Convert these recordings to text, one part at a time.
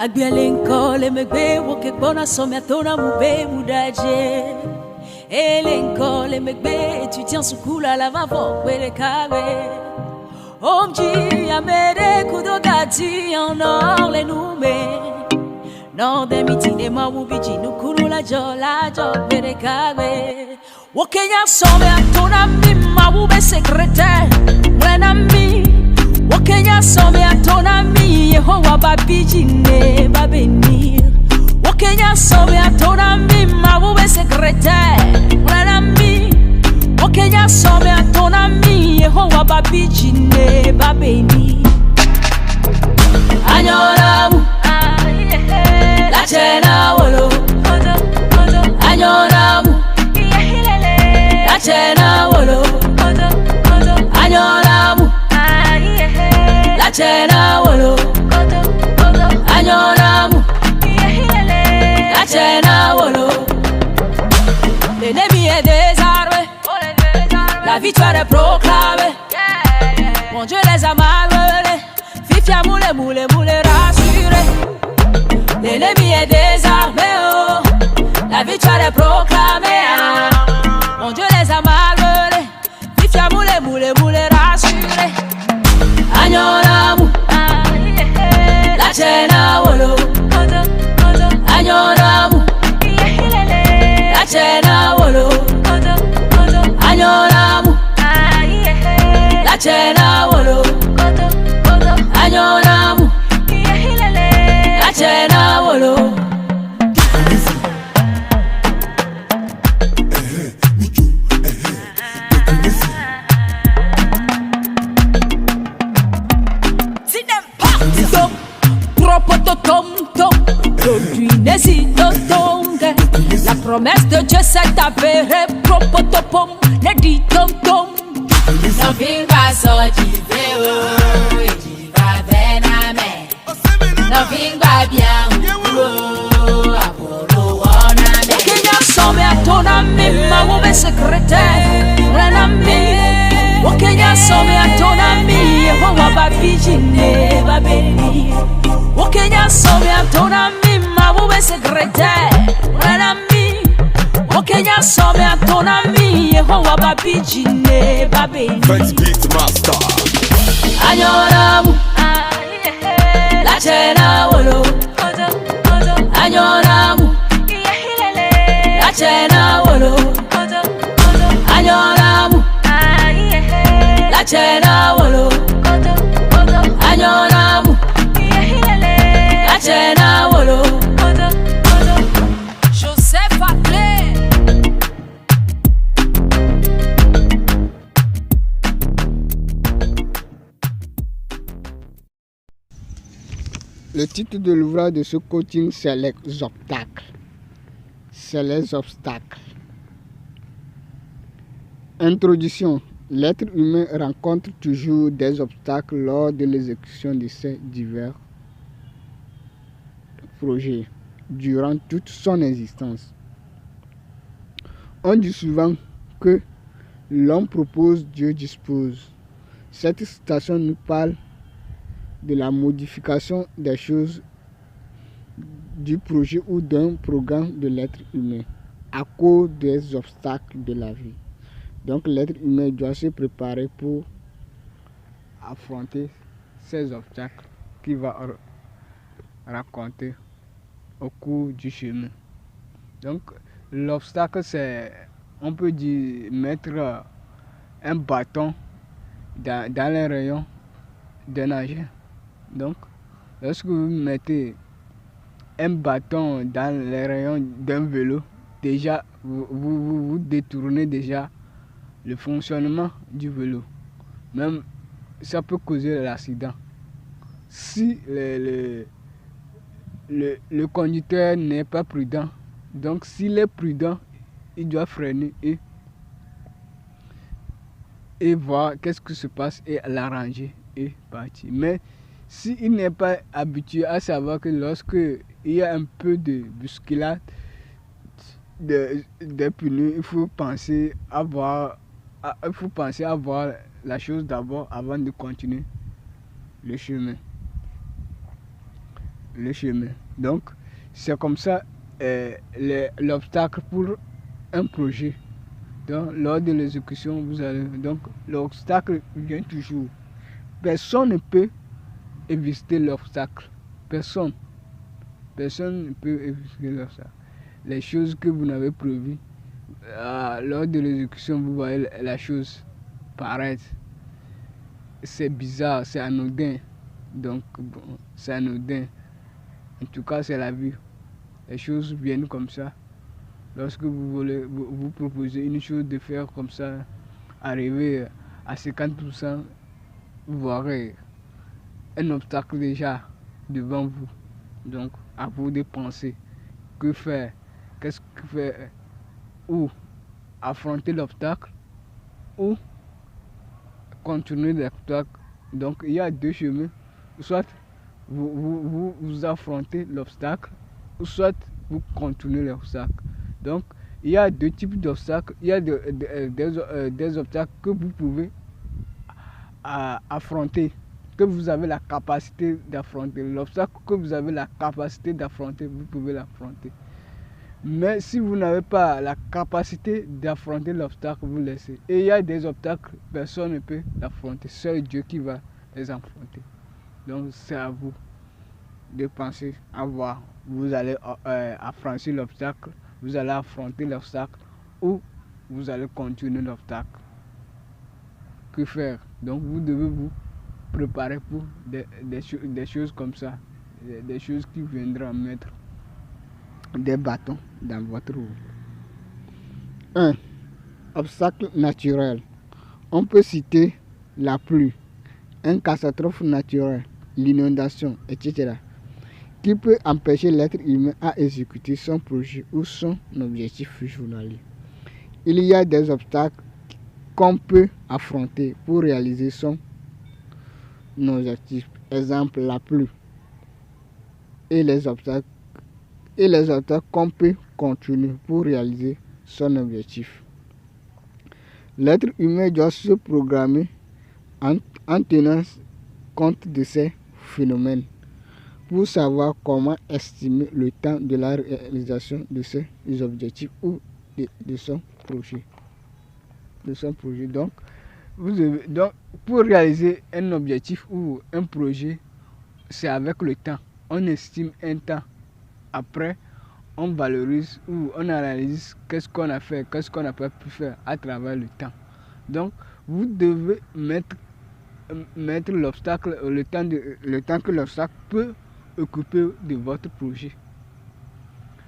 Agbialenkole megbe woke bona somia tona mube mudaje. Elenkole megbe étudiant sous coula la vavo kwele kare. Omji amere kudogati en or les nume. Non de mitine ma mubiji nukuru la jo kwele kare. Wokenya somia tona mima ube secrétaire. Mwena mi Wakenya some atona mi Yehowa babiji ne babenir. Wakenya some atona mi mabube secrétaire. Mwana mi Wakenya some atona mi Yehowa babiji ne babenir. Anyoramu la chena wolo. Anyoramu la chena wolo. Anyoramu la chena wolo. Anyoramu la chena wolo. L'ennemi est désarmé, la victoire est proclamée. Mon Dieu les a malmenés, Fifia moule rassuré. L'ennemi est désarmé, oh, la victoire est proclamée. Mon Dieu les a malmenés, Fifia moule rassuré. Anyoramu la chena wolo. Anyoramu la chena wolo. Anyoramu la chena wolo. Anyoramu la chena wolo. La promesse de Dieu s'est avérée. Propotopom, ne dit tom tom. Non finga so jiveo, jiva bename. Non finga bien, apolo waname. Wakenya some atona mi mabube secrétaire. Mwanami Wakenya some atona mi Yehowa babiji ne babenir. Wakenya some atona mi mabube secrétaire. Mwanami Wakenya some atona mi Yehowa babiji ne babenir. Thanks be to master. Anyoramu la chena wolo. Anyoramu la chena wolo. Anyoramu la chena wolo. Anyoramu la chena wolo. Joseph Aclé. Le titre de l'ouvrage de ce coaching, c'est les obstacles. C'est les obstacles. Introduction. L'être humain rencontre toujours des obstacles lors de l'exécution de ses divers projets durant toute son existence. On dit souvent que l'homme propose, Dieu dispose. Cette citation nous parle de la modification des choses, du projet ou d'un programme de l'être humain à cause des obstacles de la vie. Donc l'être humain doit se préparer pour affronter ces obstacles qu'il va rencontrer au cours du chemin. Donc l'obstacle, c'est, on peut dire, mettre un bâton dans les rayons d'un engin. Donc lorsque vous mettez un bâton dans les rayons d'un vélo, déjà vous détournez déjà le fonctionnement du vélo. Même ça peut causer l'accident. Si le conducteur n'est pas prudent, donc s'il est prudent, il doit freiner et voir qu'est-ce qui se passe et l'arranger et partir. Mais s'il n'est pas habitué à savoir que lorsque il y a un peu de bousculade, des pneus, il faut penser à voir la chose d'abord avant de continuer le chemin. Donc, c'est comme ça l'obstacle pour un projet. Donc, lors de l'exécution, donc l'obstacle vient toujours. Personne ne peut éviter l'obstacle. Personne ne peut éviter l'obstacle. Les choses que vous n'avez prévues, lors de l'exécution, vous voyez la chose paraître. C'est bizarre, c'est anodin. Donc, bon, c'est anodin. En tout cas, c'est la vie. Les choses viennent comme ça. Lorsque vous proposez une chose de faire comme ça, arriver à 50%, vous verrez un obstacle déjà devant vous. Donc, à vous de penser. Que faire? Qu'est-ce que faire? Ou affronter l'obstacle, ou continuer l'obstacle. Donc, il y a deux chemins. Soit vous affrontez l'obstacle, ou soit vous continuez l'obstacle. Donc, il y a deux types d'obstacles. Il y a des obstacles que vous pouvez affronter, que vous avez la capacité d'affronter. L'obstacle que vous avez la capacité d'affronter, vous pouvez l'affronter. Mais si vous n'avez pas la capacité d'affronter l'obstacle, vous laissez. Et il y a des obstacles, personne ne peut l'affronter. Seul Dieu qui va les affronter. Donc, c'est à vous de penser à voir. Vous allez affronter l'obstacle, vous allez affronter l'obstacle, ou vous allez continuer l'obstacle. Que faire? Donc, vous devez vous préparer pour des choses comme ça, des choses qui viendront mettre des bâtons dans votre route. 1. Obstacle naturel. On peut citer la pluie, une catastrophe naturelle, l'inondation, etc., qui peut empêcher l'être humain à exécuter son projet ou son objectif journalier. Il y a des obstacles qu'on peut affronter pour réaliser son objectif. Exemple, la pluie. Et les obstacles qu'on peut continuer pour réaliser son objectif. L'être humain doit se programmer en tenant compte de ces phénomènes pour savoir comment estimer le temps de la réalisation de ses objectifs ou de son projet. Donc, pour réaliser un objectif ou un projet, c'est avec le temps. On estime un temps. Après, on valorise ou on analyse qu'est-ce qu'on a fait, qu'est-ce qu'on n'a pas pu faire à travers le temps. Donc, vous devez mettre l'obstacle, le temps que l'obstacle peut occuper de votre projet.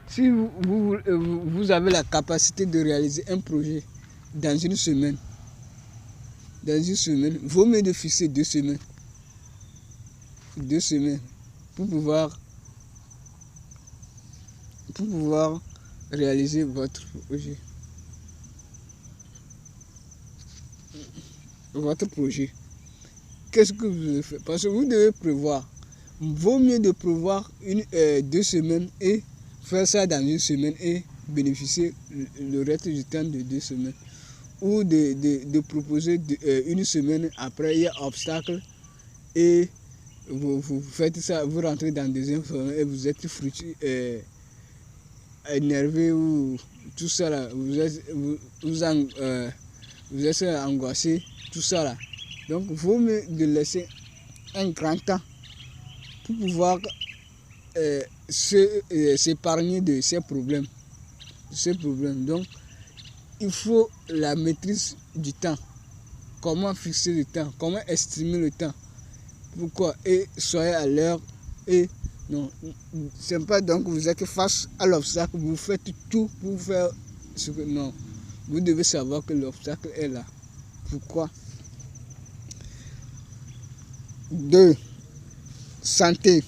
Si vous avez la capacité de réaliser un projet dans une semaine, vaut mieux de fixer 2 semaines. 2 semaines pour pouvoir réaliser votre projet. Qu'est-ce que vous devez faire? Parce que vous devez prévoir. Vaut mieux de prévoir 2 semaines et faire ça dans 1 semaine et bénéficier le reste du temps de 2 semaines. Ou de proposer 1 semaine après, il y a obstacle et vous faites ça, vous rentrez dans 2e semaine et vous êtes énervé ou tout ça là, vous êtes angoissé, tout ça là. Donc, il vaut mieux de laisser un grand temps pour pouvoir s'épargner de ces problèmes. Donc, il faut la maîtrise du temps. Comment fixer le temps? Comment estimer le temps? Pourquoi? Et soyez à l'heure. Et non, c'est pas donc vous êtes face à l'obstacle, vous faites tout pour faire ce que... Non, vous devez savoir que l'obstacle est là. Pourquoi? 2. Santé.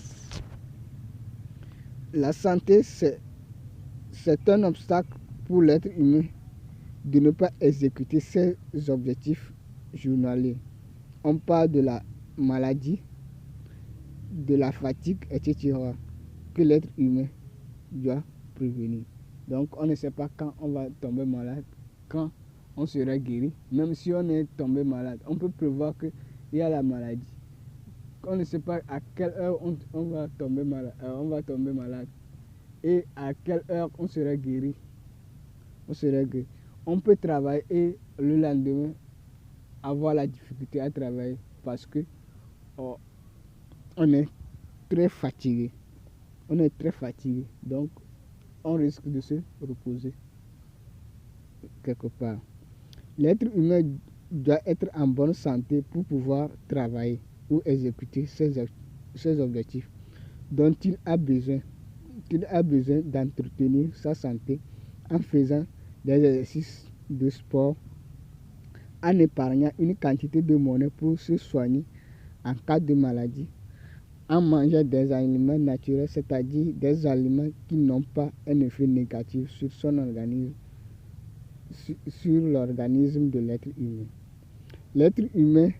La santé, c'est un obstacle pour l'être humain de ne pas exécuter ses objectifs journaliers. On parle de la maladie, de la fatigue, etc., que l'être humain doit prévenir. Donc on ne sait pas quand on va tomber malade, quand on sera guéri. Même si on est tombé malade, on peut prévoir qu'il y a la maladie. On ne sait pas à quelle heure on va tomber malade et à quelle heure on sera guéri. On peut travailler et le lendemain avoir la difficulté à travailler parce que on est très fatigué. Donc on risque de se reposer quelque part. L'être humain doit être en bonne santé pour pouvoir travailler ou exécuter ses objectifs dont il a besoin d'entretenir sa santé en faisant des exercices de sport, en épargnant une quantité de monnaie pour se soigner en cas de maladie, en mangeant des aliments naturels, c'est-à-dire des aliments qui n'ont pas un effet négatif sur son organisme, sur l'organisme de l'être humain. L'être humain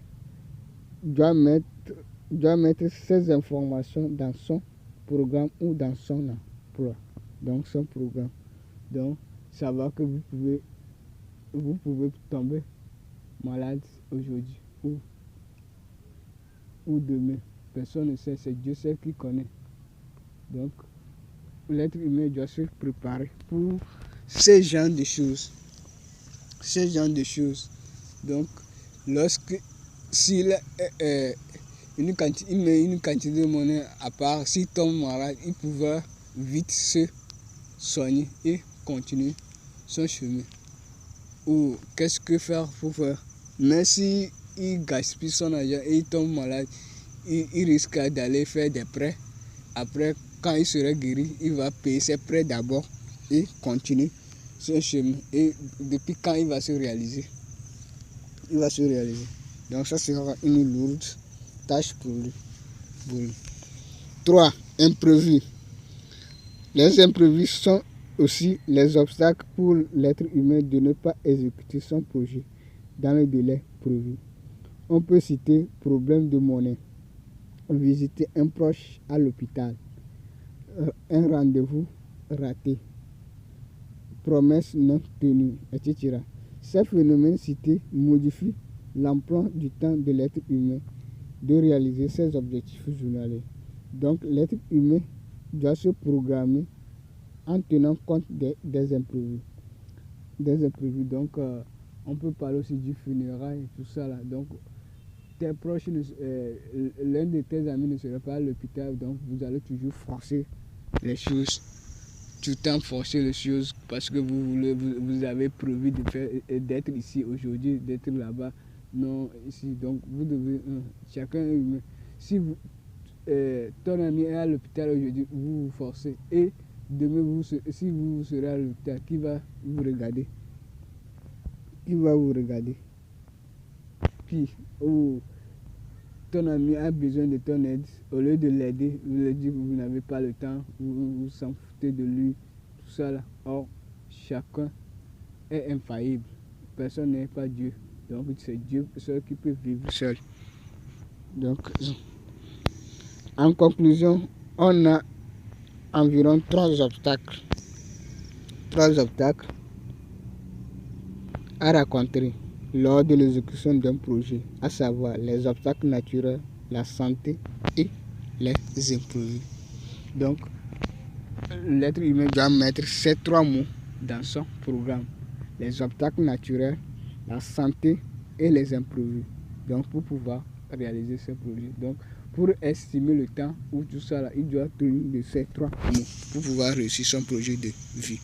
doit mettre ces informations dans son programme ou dans son emploi. Donc son programme. Donc savoir que vous pouvez tomber malade aujourd'hui ou demain. Personne ne sait, c'est Dieu seul qui connaît. Donc l'être humain doit se préparer pour ce genre de choses. Donc s'il met une quantité de monnaie à part, s'il tombe malade, il pourra vite se soigner et continuer son chemin. Ou qu'est-ce que faire pour faire? Mais si il gaspille son argent et il tombe malade, il risque d'aller faire des prêts. Après, quand il sera guéri, il va payer ses prêts d'abord et continuer son chemin. Et depuis quand il va se réaliser? Donc ça sera une lourde tâche pour lui. 3. Imprévus. Les imprévus sont aussi les obstacles pour l'être humain de ne pas exécuter son projet dans le délai prévu. On peut citer problème de monnaie, visiter un proche à l'hôpital, un rendez-vous raté, promesse non tenue, etc. Ces phénomènes cités modifient l'emploi du temps de l'être humain de réaliser ses objectifs journaliers. Donc l'être humain doit se programmer en tenant compte des imprévus. Donc on peut parler aussi du funérail et tout ça là. Donc tes proches, l'un de tes amis ne sera pas à l'hôpital, donc vous allez toujours forcer les choses. Tout le temps forcer les choses parce que vous avez prévu d'être ici aujourd'hui, d'être là-bas, non ici. Donc vous devez, chacun est humain. Si ton ami est à l'hôpital aujourd'hui, vous vous forcez. Et demain, si vous serez à l'hôpital, qui va vous regarder? Puis, ton ami a besoin de ton aide, au lieu de l'aider, vous lui dites que vous n'avez pas le temps, vous s'en foutez de lui, tout ça là. Or, chacun est infaillible, personne n'est pas Dieu, donc c'est Dieu seul qui peut vivre seul. Donc, en conclusion, on a environ 3 obstacles à rencontrer lors de l'exécution d'un projet, à savoir les obstacles naturels, la santé et les imprévus. Donc, l'être humain doit mettre ces 3 mots dans son programme: les obstacles naturels, la santé et les imprévus. Donc, pour pouvoir réaliser ce projet. Donc, pour estimer le temps ou tout ça là, il doit tenir de ces 3 mots pour pouvoir réussir son projet de vie.